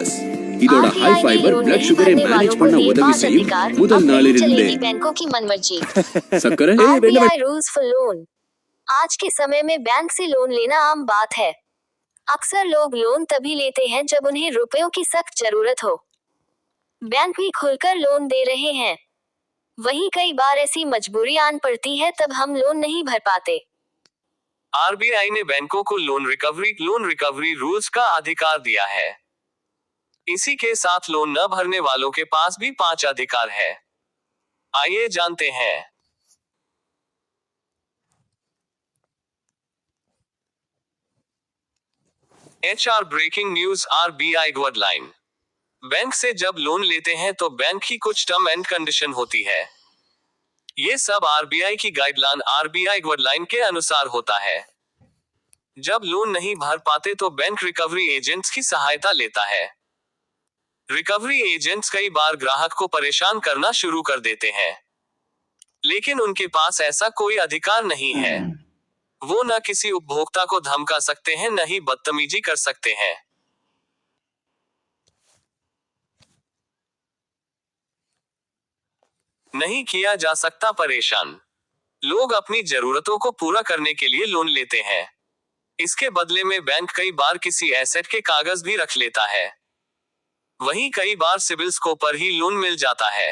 பிளாஸ் இதோட high fibre blood சுகரை manage பண்ண உதவி செய்யும் முதல் நாளிலிருந்தே बैंकों की मनमर्जी। சக்கரை RBI रूल्स फॉर लोन। आज के समय में बैंक से लोन लेना आम बात है। अक्सर लोग लोन तभी लेते हैं जब उन्हें रुपयों की सख्त जरूरत हो। बैंक भी खुलकर लोन दे रहे हैं, वहीं कई बार ऐसी मजबूरी आन पड़ती है तब हम लोन नहीं भर पाते। आरबीआई ने बैंकों को लोन रिकवरी रूल्स का अधिकार दिया है। इसी के साथ लोन न भरने वालों के पास भी 5 अधिकार है। आइए जानते हैं। HR breaking news RBI guideline. Bank से जब लोन लेते हैं तो बैंक की कुछ टर्म एंड कंडीशन होती है। ये सब आरबीआई की गाइडलाइन के अनुसार होता है। जब लोन नहीं भर पाते तो बैंक रिकवरी एजेंट्स की सहायता लेता है। रिकवरी एजेंट्स कई बार ग्राहक को परेशान करना शुरू कर देते हैं, लेकिन उनके पास ऐसा कोई अधिकार नहीं है। वो न किसी उपभोक्ता को धमका सकते हैं न ही बदतमीजी कर सकते हैं। नहीं किया जा सकता परेशान। लोग अपनी जरूरतों को पूरा करने के लिए लोन लेते हैं। इसके बदले में बैंक कई बार किसी एसेट के कागज भी रख लेता है। वहीं कई बार सिबिल स्कोर पर ही लोन मिल जाता है।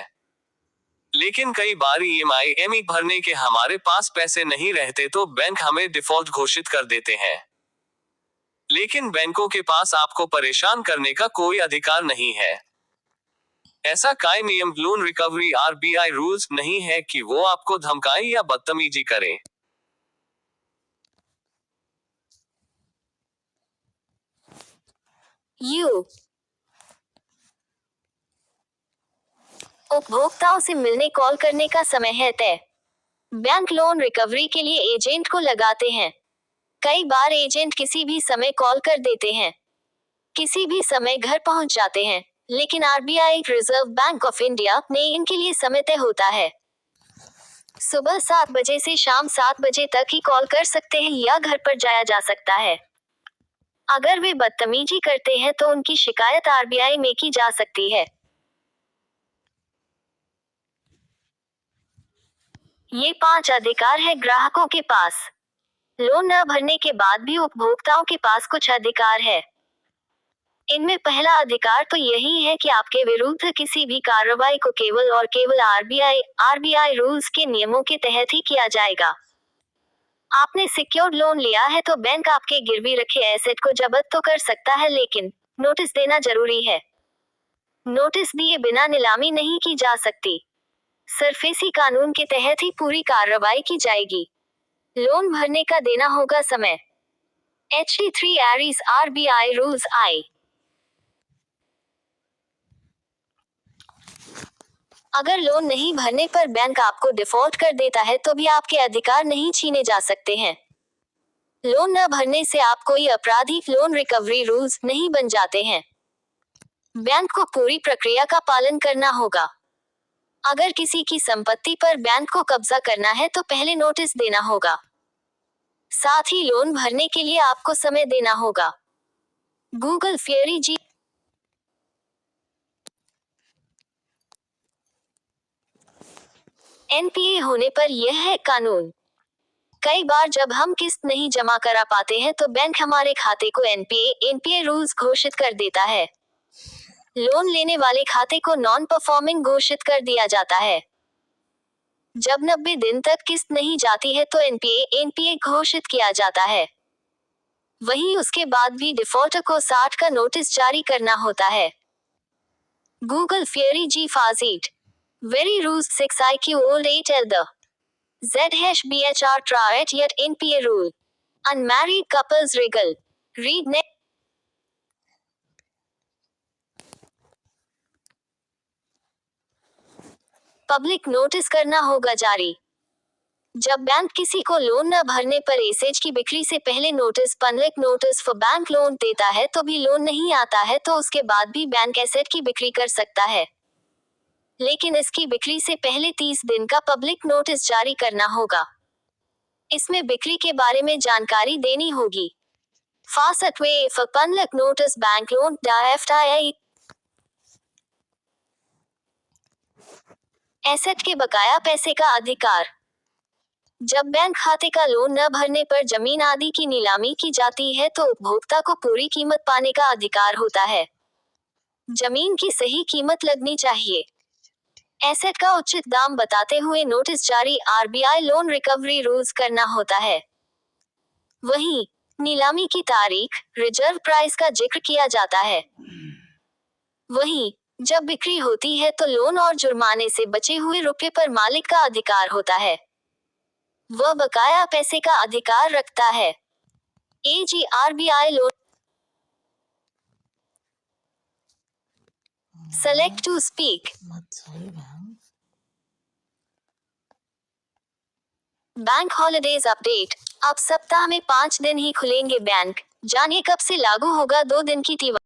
लेकिन कई बार EMI भरने के हमारे पास पैसे नहीं रहते तो बैंक हमें डिफॉल्ट घोषित कर देते हैं। लेकिन बैंकों के पास आपको परेशान करने का कोई अधिकार नहीं है। ऐसा कोई नियम लोन रिकवरी आरबीआई रूल्स नहीं है कि वो आपको धमकाए या बदतमीजी करे। उपभोक्ताओं से मिलने कॉल करने का समय है तय। बैंक लोन रिकवरी के लिए एजेंट को लगाते हैं। कई बार एजेंट किसी भी समय कॉल कर देते हैं, किसी भी समय घर पहुंच जाते हैं, लेकिन RBI reserve bank of India ने इनके लिए समय तय होता है। सुबह 7 बजे से शाम 7 बजे तक ही कॉल कर सकते हैं या घर पर जाया जा सकता है। अगर वे बदतमीजी करते हैं तो उनकी शिकायत आरबीआई में की जा सकती है। ये 5 अधिकार है ग्राहकों के पास। लोन न भरने के बाद भी उपभोक्ताओं के पास कुछ अधिकार है। इनमें पहला अधिकार तो यही है कि आपके विरुद्ध किसी भी कार्रवाई को केवल और केवल आरबीआई रूल्स के नियमों के तहत ही किया जाएगा। आपने सिक्योर्ड लोन लिया है तो बैंक आपके गिरवी रखे एसेट को जब्त तो कर सकता है, लेकिन नोटिस देना जरूरी है। नोटिस दिए बिना नीलामी नहीं की जा सकती। सिर्फ इसी कानून के तहत ही पूरी कार्रवाई की जाएगी। लोन भरने का देना होगा समय। HE3 एरीज आरबीआई रूल्स आई। अगर लोन नहीं भरने पर बैंक आपको डिफॉल्ट कर देता है तो भी आपके अधिकार नहीं छीने जा सकते हैं। लोन न भरने से आप कोई अपराधी लोन रिकवरी रूल्स नहीं बन जाते हैं। बैंक को पूरी प्रक्रिया का पालन करना होगा। अगर किसी की संपत्ति पर बैंक को कब्जा करना है तो पहले नोटिस देना होगा। साथ ही लोन भरने के लिए आपको समय देना होगा। गूगल फेयरी जी NPA होने पर यह है कानून। कई बार जब हम किस्त नहीं जमा करा पाते हैं तो बैंक हमारे खाते को NPA रूल्स घोषित कर देता है। लोन लेने वाले खाते को नॉन परफॉर्मिंग घोषित कर दिया जाता है। जब 90 दिन तक किस्त नहीं जाती है तो NPA घोषित किया जाता है। वहीं उसके बाद भी डिफॉल्टर को 60 का नोटिस जारी करना होता है। गूगल फेयरी जी फाजीट very rules 6 IQ old 8 elder ZHBHR try yet NPA rule unmarried couples regal read next। Public notice करना होगा जारी। जब बैंक किसी को लोन न भरने पर एसेट की बिक्री से पहले notice public notice for bank loan देता है तो भी लोन नहीं आता है तो उसके बाद भी बैंक एसेट की बिक्री कर सकता है, लेकिन इसकी बिक्री से पहले 30 दिन का पब्लिक नोटिस जारी करना होगा। इसमें बिक्री के बारे में जानकारी देनी होगी। Fast way for public notice bank loan FTI asset के बकाया पैसे का अधिकार। जब बैंक खाते का लोन न भरने पर जमीन आदि की नीलामी की जाती है तो उपभोक्ता को पूरी कीमत पाने का अधिकार होता है। जमीन की सही कीमत लगनी चाहिए। एसेट का उचित दाम बताते हुए नोटिस जारी आरबीआई लोन रिकवरी रूल्स करना होता है। वहीं नीलामी की तारीख, रिजर्व प्राइस का जिक्र किया जाता है। वहीं जब बिक्री होती है तो लोन और जुर्माने से बचे हुए रुपए पर मालिक का अधिकार होता है। वह बकाया पैसे का अधिकार रखता है। AG RBI loan select to speak. Bank holidays update. अब सप्ताह में 5 दिन ही खुलेंगे बैंक। जानिए कब से लागू होगा 2 दिन की तिमाही।